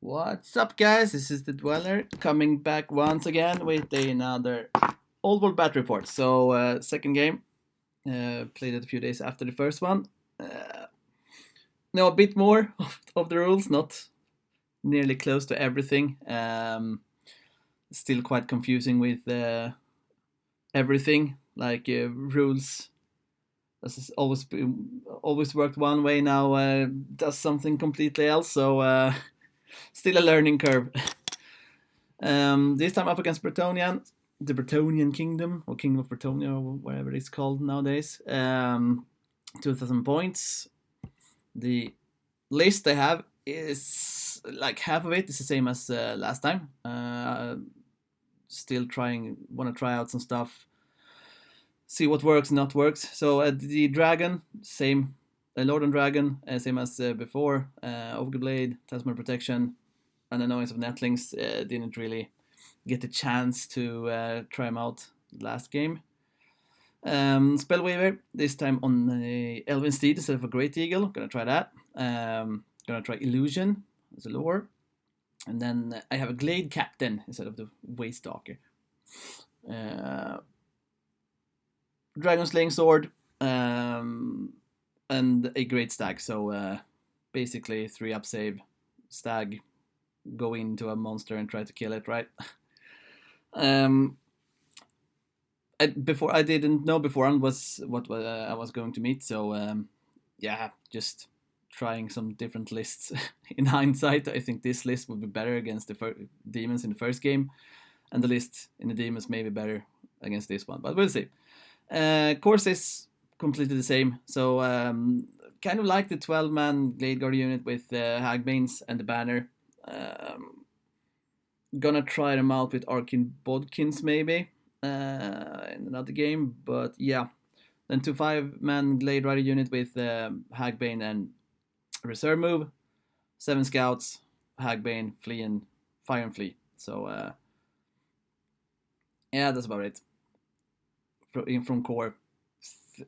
What's up, guys? This is the Dweller coming back once again with another Old World Bat report. So, second game, played it a few days after the first one. Know a bit more of the rules, not nearly close to everything. Still quite confusing with everything, like rules. This has always worked one way. Now does something completely else. So still a learning curve. This time up against Bretonnia, the Bretonnian Kingdom, or Kingdom of Bretonnia, or whatever it's called nowadays. 2,000 points. The list they have is like half of it is the same as last time. Still want to try out some stuff, see what works and not works. So the dragon, same. Lord and Dragon, same as before. Overblade, Tasman Protection, and Annoyance of Netlings. Didn't really get the chance to try them out last game. Spellweaver, this time on Elven Steed instead of a Great Eagle. Gonna try that. Gonna try Illusion as a lore. And then I have a Glade Captain instead of the Waystalker. Dragon Slaying Sword. And a Great Stag. So basically 3-up save. Stag, go into a monster and try to kill it, right? Before I didn't know beforehand was what I was going to meet, so yeah, just trying some different lists. In hindsight, I think this list would be better against the demons in the first game, and the list in the demons may be better against this one, but we'll see. Course is completely the same, so kind of like the 12-man Glade Guard unit with Hagbanes and the banner. Gonna try them out with Arcane Bodkins maybe in another game, but yeah. Then 5-man Glade Rider unit with Hagbane and reserve move, 7 scouts, Hagbane, flee and fire and flee. So yeah, that's about it. From core,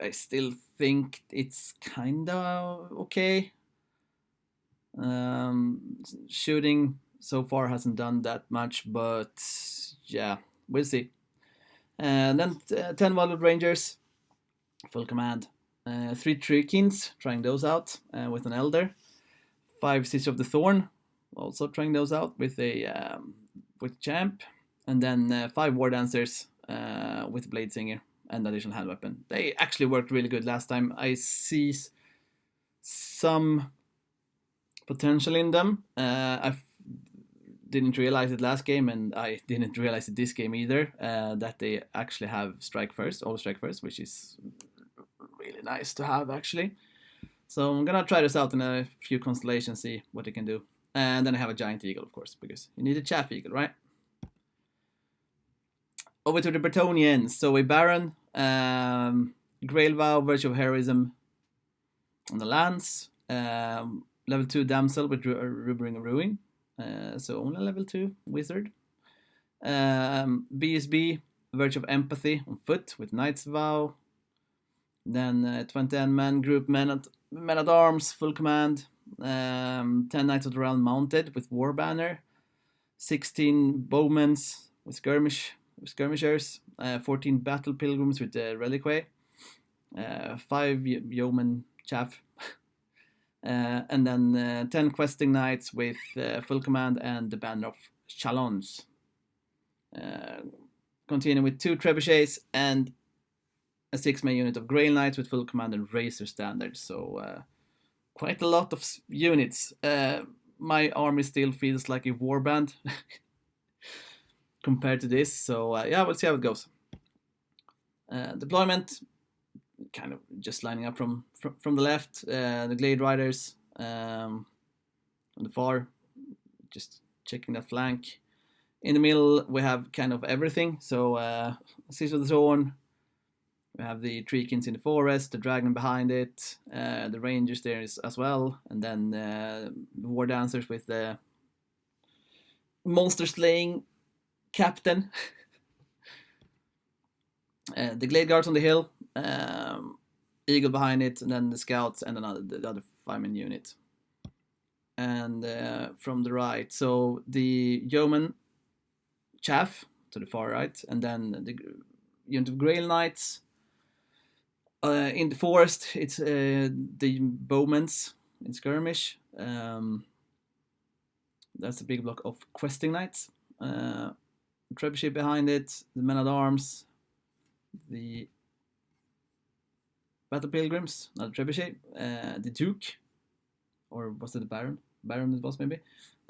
I still think it's kinda okay. Shooting so far hasn't done that much, but yeah, we'll see. And then 10 Valued Rangers, full command. 3 Treekins, trying those out with an Elder. 5 Sister of the Thorn, also trying those out with a with Champ. And then 5 War Dancers with Blade Singer and additional hand weapon. They actually worked really good last time. I see some potential in them. I didn't realize it last game, and I didn't realize it this game either, that they actually have strike first, auto strike first, which is really nice to have actually. So I'm gonna try this out in a few constellations, see what it can do. And then I have a giant eagle, of course, because you need a chaff eagle, right? Over to the Bretonnians. So a Baron, Grail Vow, Virtue of Heroism on the lands, level 2 Damsel with Rubbering of Ruin, so only level 2 Wizard. BSB, Virtue of Empathy on foot with Knight's Vow. Then 20-man group Men at Arms, full command. 10 Knights of the Realm mounted with War Banner. 16 Bowmans with skirmishers. 14 Battle Pilgrims with the Reliquary. 5 Yeoman Chaff. And then 10 Questing Knights with full command and the Banner of Chalons. Continue with 2 Trebuchets and a 6-man unit of Grail Knights with full command and Razor Standards. So quite a lot of units. My army still feels like a warband compared to this. So yeah, we'll see how it goes. Deployment, kind of just lining up from the left. The Glade Riders on the far, just checking that flank. In the middle, we have kind of everything. So Sister of the Thorn. We have the Treekins in the forest, the dragon behind it, the rangers there as well, and then the war dancers with the monster slaying captain. The glade guards on the hill, eagle behind it, and then the scouts and the other 5-man unit. and from the right. So the yeoman chaff to the far right, and then the unit of Grail Knights. In the forest, it's the bowmen's in skirmish. That's a big block of questing knights. Trebuchet behind it, the men at arms, the battle pilgrims, not trebuchet, the duke, or was it the baron? Baron it was maybe,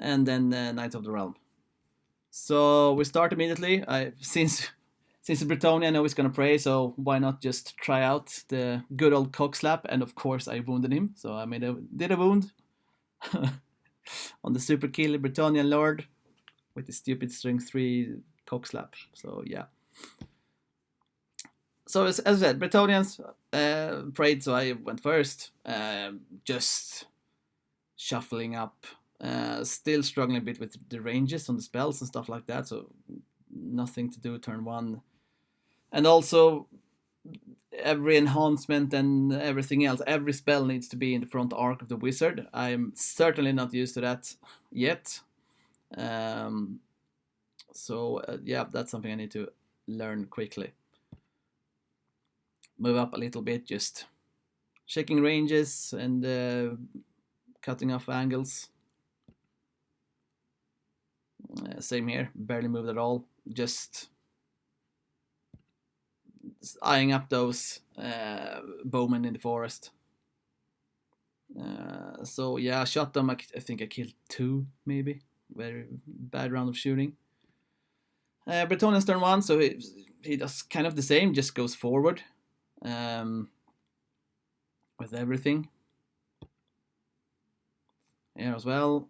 and then Knights of the Realm. So we start immediately. Since the Bretonnia I know he's gonna pray, so why not just try out the good old cock slap? And of course I wounded him, so I did a wound on the super kill Bretonnian Lord with the stupid string 3 cock slap. So yeah. So as I said, Bretonnians prayed, so I went first, just shuffling up. Still struggling a bit with the ranges on the spells and stuff like that, so nothing to do turn 1. And also, every enhancement and everything else, every spell needs to be in the front arc of the wizard. I'm certainly not used to that yet. So yeah, that's something I need to learn quickly. Move up a little bit, just checking ranges and cutting off angles. Same here, barely moved at all, just eyeing up those bowmen in the forest. So yeah, I shot them. I think I killed 2 maybe. Very bad round of shooting. Bretonnian's turn 1, so he does kind of the same, just goes forward with everything. Here as well,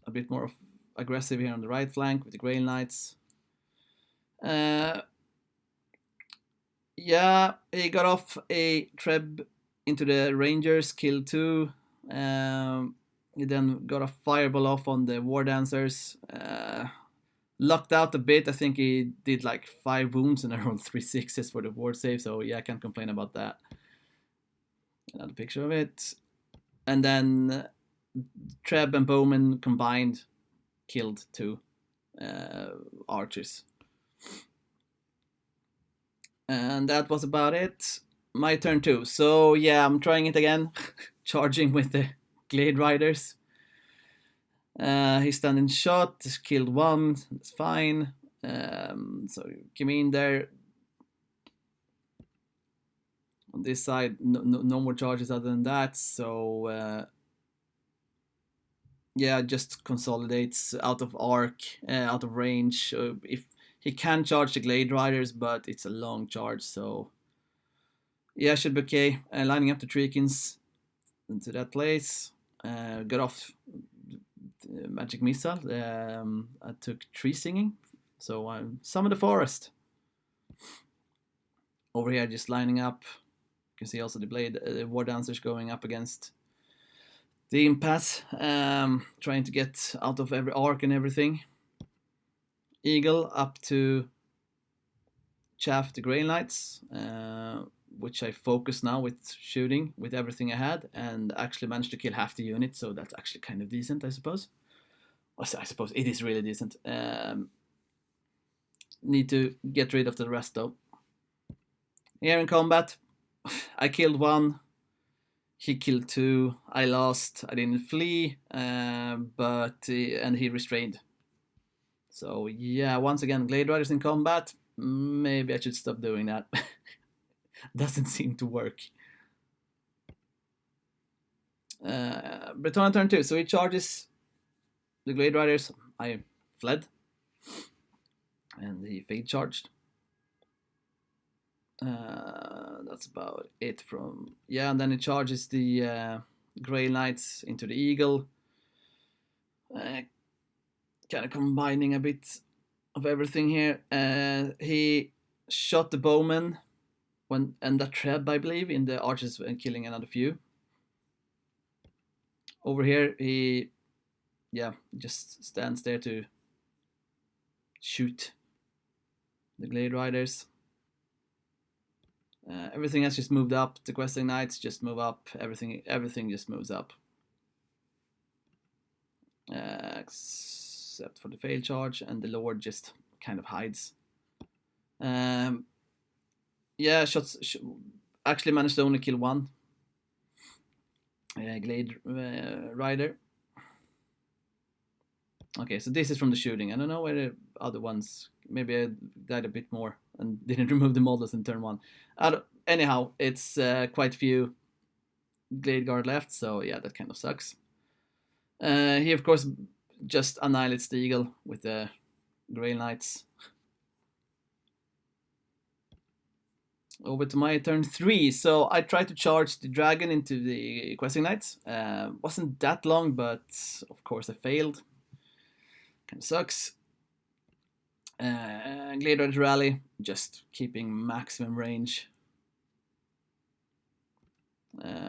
a bit more aggressive here on the right flank with the Grail Knights. Yeah, he got off a Treb into the Rangers, killed 2. He then got a fireball off on the War Dancers. Lucked out a bit. I think he did like 5 wounds and I rolled 3 6s for the ward save. So yeah, I can't complain about that. Another picture of it. And then Treb and Bowman combined killed 2 archers. And that was about it. My turn 2. So yeah, I'm trying it again. Charging with the Glade Riders. He's standing shot, killed 1, that's fine. So came in there. On this side, no more charges other than that. So yeah, just consolidates out of arc, out of range. If he can charge the Glade Riders, but it's a long charge, so yeah, should be okay. Lining up the Treekins into that place. Got off magic missile. I took tree singing, so I summoned the forest. Over here, just lining up. You can see also the blade, war dancers going up against the impasse, trying to get out of every arc and everything. Eagle up to chaff the Grail Knights, which I focus now with shooting with everything I had, and actually managed to kill half the unit, so that's actually kind of decent, I suppose. I suppose it is really decent. Need to get rid of the rest though. Here in combat, I killed 1, he killed 2, I lost, I didn't flee, but and he restrained. So yeah, once again, Glade Riders in combat. Maybe I should stop doing that. Doesn't seem to work. Bretonnia turn 2, so he charges the Glade Riders. I fled, and he fade charged. That's about it from, yeah, and then he charges the Grail Knights into the Eagle. Kind of combining a bit of everything here. He shot the Bowman and that Treb, I believe, in the archers and killing another few. Over here, he, yeah, just stands there to shoot the Glade Riders. Everything has just moved up. The questing knights just move up. Everything just moves up. except for the fail charge, and the Lord just kind of hides. Yeah, actually managed to only kill one Glade Rider. Okay, so this is from the shooting. I don't know where the other ones. Maybe I died a bit more and didn't remove the models in turn one. Anyhow, it's quite few Glade Guard left, so yeah, that kind of sucks. He of course just annihilates the Eagle with the Grail Knights. Over to my turn 3. So I tried to charge the dragon into the Questing Knights. Wasn't that long, but of course I failed. Kind of sucks. Glade Rider Rally, just keeping maximum range.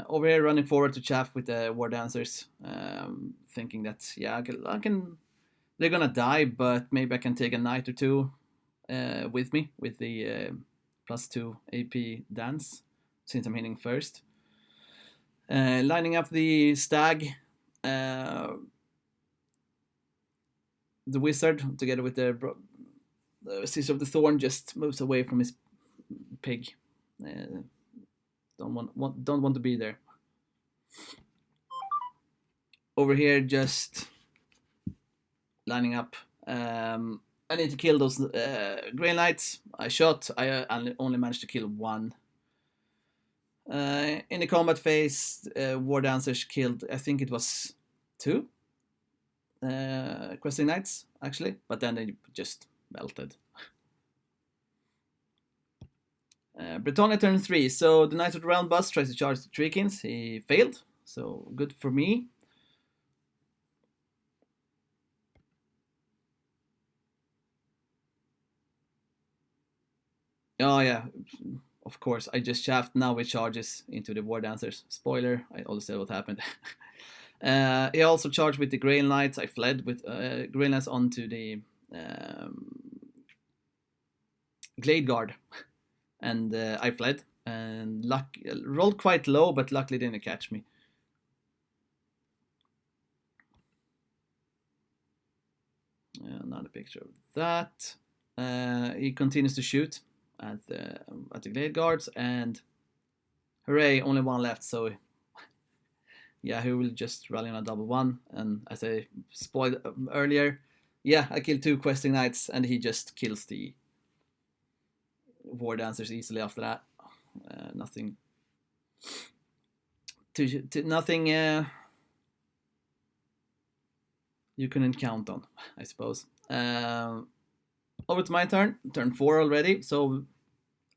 Over here, running forward to chaff with the War Dancers, thinking that yeah, I can. They're gonna die, but maybe I can take a knight or two with me with the +2 AP dance, since I'm hitting first. Lining up the stag, the wizard together with the Sister of the Thorn just moves away from his pig. Don't want to be there. Over here, just lining up. I need to kill those Grey Knights. I shot. I only managed to kill one. In the combat phase, War Dancers killed, I think it was 2 Questing Knights, actually. But then they just melted. Bretonnia turn 3. So the Knight of the Realm bus tries to charge the Treekins. He failed. So good for me. Oh yeah, of course. I just shaft. Now it charges into the War Dancers. Spoiler, I already said what happened. He also charged with the Grail Knights. I fled with Grail Knights onto the Glade Guard. And I fled. And rolled quite low, but luckily didn't catch me. Another picture of that. He continues to shoot at the Glade Guards, and hooray, only one left, so yeah, he will just rally on a double one. And as I spoiled earlier, yeah, I killed 2 Questing Knights, and he just kills the War Dancers easily after that. Nothing nothing you couldn't count on, I suppose. Over to my turn 4 already, so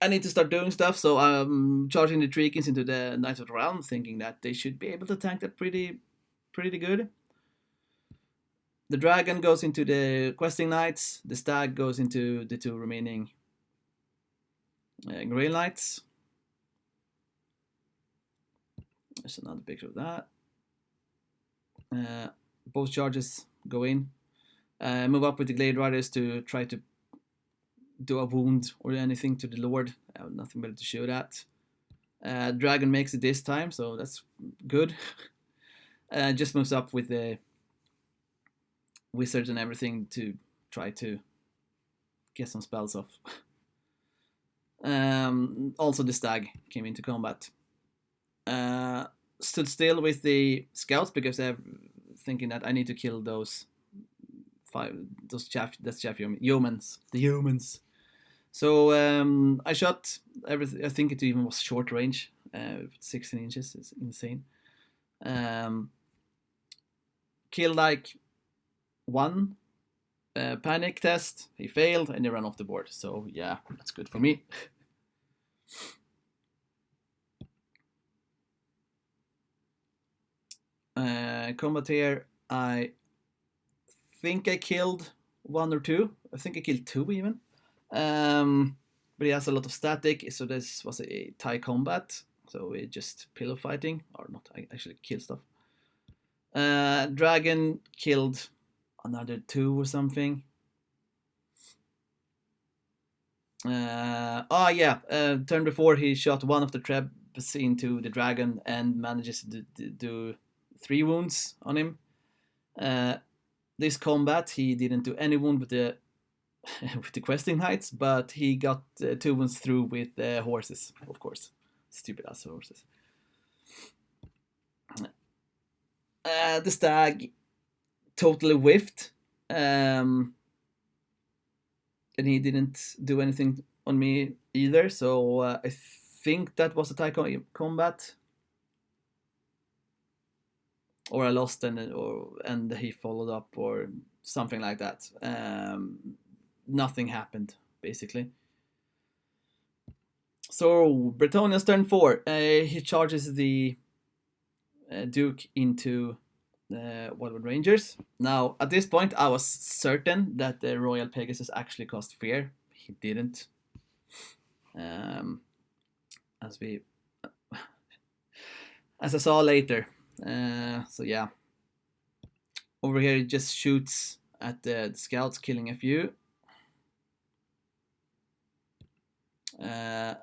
I need to start doing stuff. So I'm charging the Treekins into the Knights of the Realm, thinking that they should be able to tank that pretty good. The dragon goes into the Questing Knights, the stag goes into the 2 remaining Grail Knights. There's another picture of that. Both charges go in. Move up with the Glade Riders to try to do a wound or anything to the Lord. I have nothing better to shoot at. Dragon makes it this time, so that's good. Just moves up with the wizards and everything to try to get some spells off. Also the stag came into combat. Stood still with the scouts because they're thinking that I need to kill those chaff humans. The humans. So I shot everything. I think it even was short range, 16 inches. It's insane. Killed like one panic test. He failed and he ran off the board. So yeah, that's good for me. Combat here. I think I killed 1 or 2. I think I killed 2 even. But he has a lot of static, so this was a tie combat. So we just pillow fighting, or not, I actually kill stuff. Dragon killed another 2 or something. Turn before he shot one of the trebs into the dragon and manages to do 3 wounds on him. This combat, he didn't do any wound with the with the questing knights, but he got 2 wounds through with horses, of course. Stupid ass horses. The stag totally whiffed, and he didn't do anything on me either. So I think that was a tie combat, or I lost and he followed up or something like that. Nothing happened basically. So Bretonnia's turn 4. He charges the Duke into the Wildwood Rangers. Now, at this point, I was certain that the Royal Pegasus actually cost fear. He didn't. As we, as I saw later. So yeah. Over here, he just shoots at the scouts, killing a few.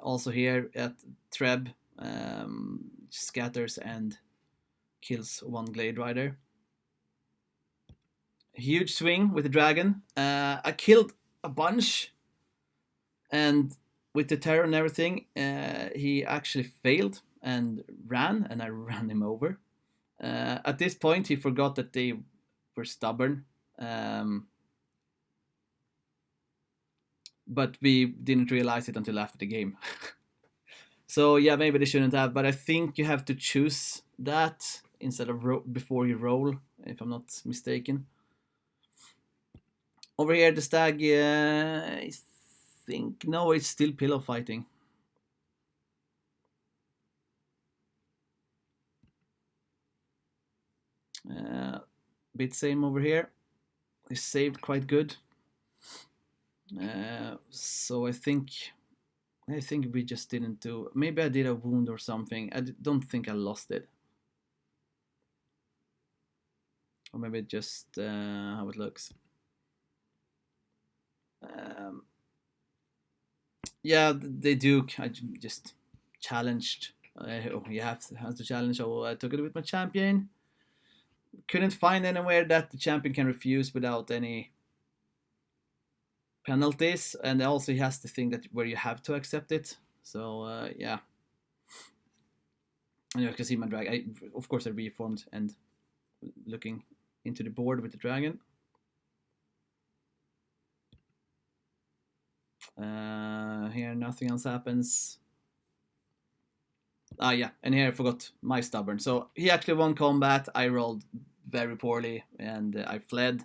Also here at Treb, scatters and kills one Glade Rider. Huge swing with the dragon. I killed a bunch, and with the terror and everything, he actually failed and ran, and I ran him over. At this point, he forgot that they were stubborn, but we didn't realize it until after the game. So yeah, maybe they shouldn't have, but I think you have to choose that instead of before you roll, if I'm not mistaken. Over here, the stag, I think, no, it's still pillow fighting. Bit same over here. He saved quite good. So I think we just didn't do. Maybe I did a wound or something. I don't think I lost it. Or maybe just how it looks. Yeah, the Duke. I just challenged. You have to challenge. So I took it with my champion. Couldn't find anywhere that the champion can refuse without any penalties, and also he has the thing that where you have to accept it. So yeah. And you can see my dragon. Of course, I reformed and looking into the board with the dragon. Here nothing else happens. Yeah, and here I forgot my stubborn. So he actually won combat. I rolled very poorly, and I fled,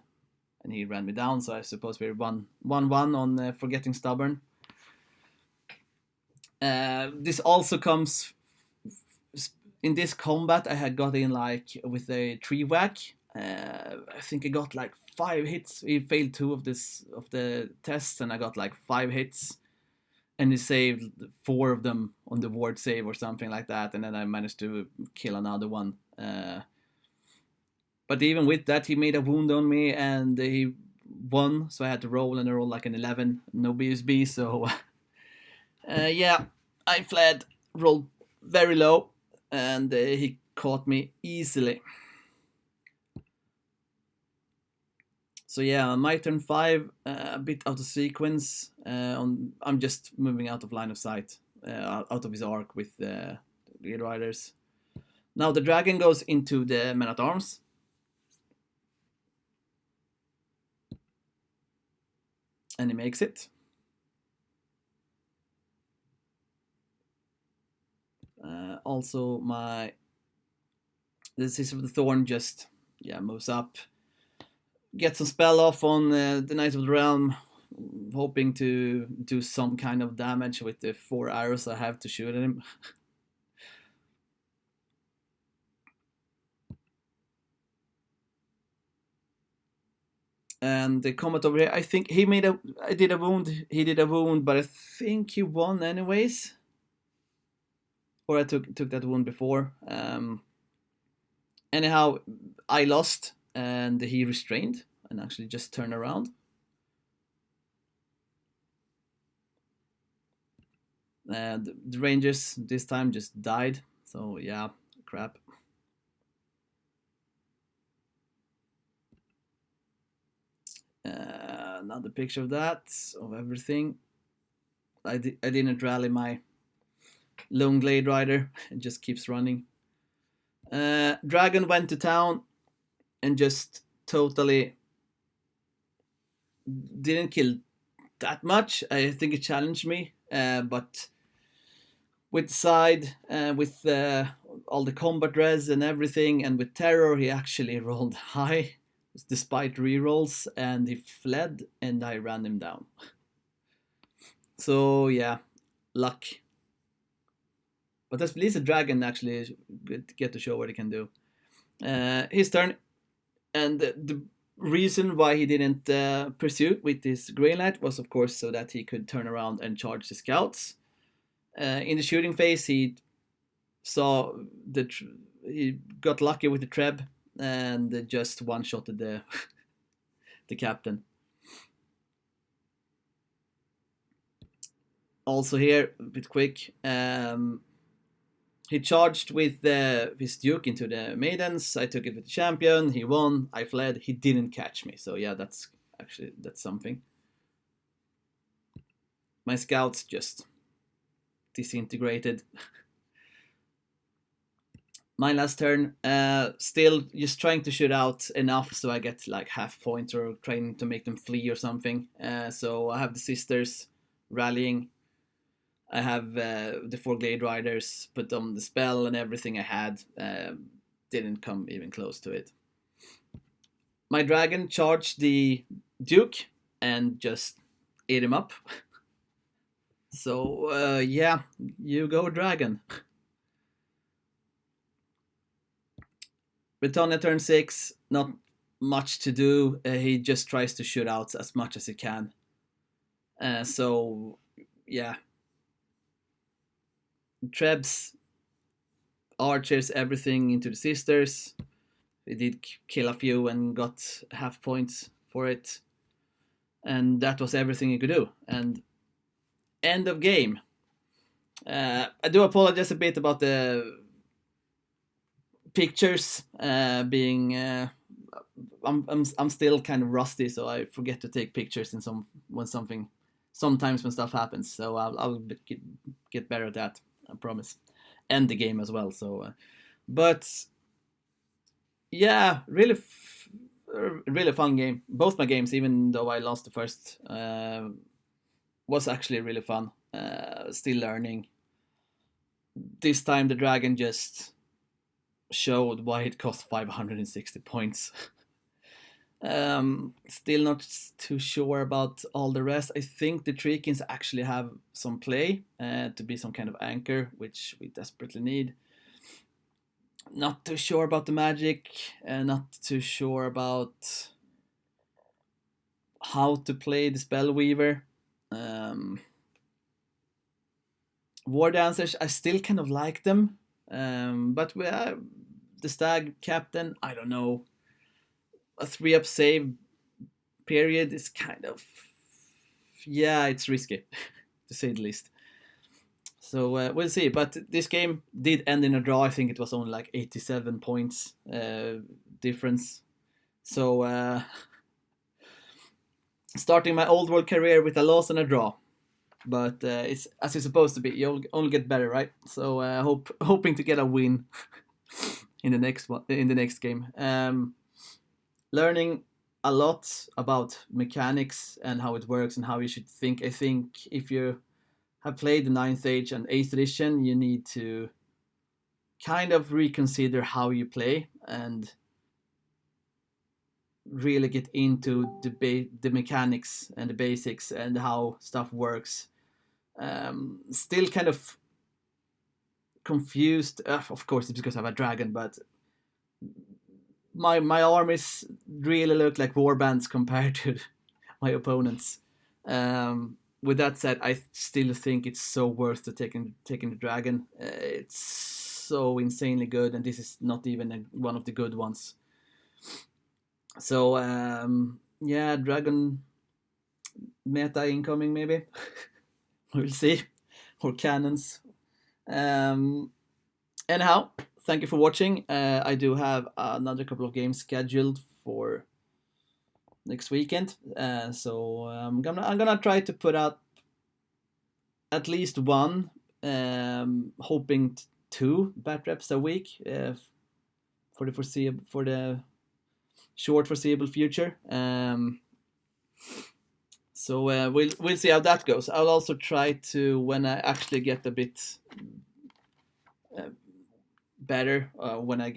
and he ran me down. So I suppose we're 1-1 on forgetting stubborn. This also comes in this combat. I had got in like with a tree whack. I think I got like 5 hits. He failed 2 of the tests, and I got like 5 hits. And he saved 4 of them on the ward save or something like that, and then I managed to kill another one. But even with that, he made a wound on me, and he won, so I had to roll, and I rolled like an 11, no BSB, so yeah, I fled, rolled very low, and he caught me easily. So yeah, my turn 5, a bit out of sequence. I'm just moving out of line of sight, out of his arc with the Glade Riders. Now the dragon goes into the men at arms. And he makes it. Also, the Scissor of the Thorn just moves up. Get some spell off on the Knight of the Realm, hoping to do some kind of damage with the 4 arrows I have to shoot at him. And the combat over here, I think he did a wound, but I think he won anyways. Or I took that wound before. Anyhow, I lost, and he restrained and actually just turned around. The Rangers this time just died, so yeah, crap. Another picture of that, of everything. I didn't rally my lone glade rider. It just keeps running. Dragon went to town and just totally didn't kill that much. I think it challenged me, but with side, with all the combat res and everything, and with terror, he actually rolled high despite rerolls, and he fled, and I ran him down. So yeah, luck. But at least a dragon actually get to show what he can do. His turn, and the reason why he didn't pursue with his green light was, of course, so that he could turn around and charge the scouts. In the shooting phase, he saw he got lucky with the treb and just one-shotted the the captain. Also here, a bit quick. He charged with his duke into the maidens. I took it with the champion. He won. I fled. He didn't catch me. So yeah, that's something. My scouts just disintegrated. My last turn, still just trying to shoot out enough so I get like half point or trying to make them flee or something. So I have the sisters rallying. I have the 4 Glade Riders put on the spell, and everything I had didn't come even close to it. My dragon charged the Duke and just ate him up. So yeah, you go dragon. Bretonnia turn 6, not much to do. He just tries to shoot out as much as he can. So yeah, Trebs, archers, everything into the sisters. He did kill a few and got half points for it. And that was everything he could do. And end of game. I do apologize a bit about the pictures being. I'm still kind of rusty, so I forget to take pictures in sometimes when stuff happens. So I'll get better at that. I promise. End the game as well. So, but yeah, really fun game. Both my games, even though I lost the first, was actually really fun. Still learning. This time the dragon just showed why it cost 560 points. Still not too sure about all the rest. I think the Treekins actually have some play to be some kind of anchor, which we desperately need. Not too sure about the magic, not too sure about how to play the Spellweaver. War Dancers, I still kind of like them, but the Stag Captain, I don't know. A 3-up save period is kind of, yeah, it's risky to say the least. So we'll see. But this game did end in a draw. I think it was only like 87 points difference. So starting my old world career with a loss and a draw. But it's as it's supposed to be. You'll only get better, right? So hoping to get a win in the next game. Learning a lot about mechanics and how it works and how you should think. I think if you have played the 9th Age and 8th edition, you need to kind of reconsider how you play and really get into the mechanics and the basics and how stuff works. Still kind of confused. Of course, it's because I have a dragon, but my armies really look like warbands compared to my opponents. With that said, I still think it's so worth to taking the dragon. It's so insanely good, and this is not even one of the good ones. So yeah, dragon meta incoming maybe. We'll see. Or cannons. Anyhow, thank you for watching. I do have another couple of games scheduled for next weekend. So I'm gonna try to put out at least one, hoping two bat reps a week, for the short foreseeable future. So we'll see how that goes. I'll also try to, when I actually get a bit better, when I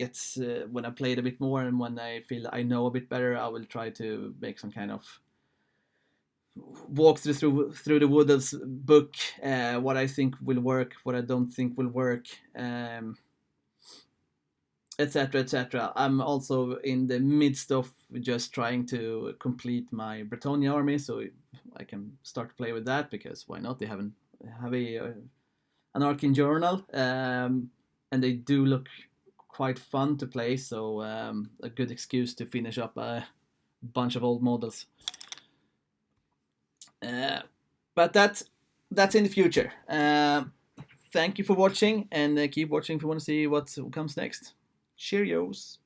played a bit more and when I feel I know a bit better, I will try to make some kind of walk through the Woodles book, what I think will work, what I don't think will work, etc., etc. I'm also in the midst of just trying to complete my Bretonnia army, so I can start to play with that, because why not? They have an Arcane Journal, and they do look quite fun to play, so a good excuse to finish up a bunch of old models. But that's in the future. Thank you for watching, and keep watching if you want to see what comes next. Cheerios.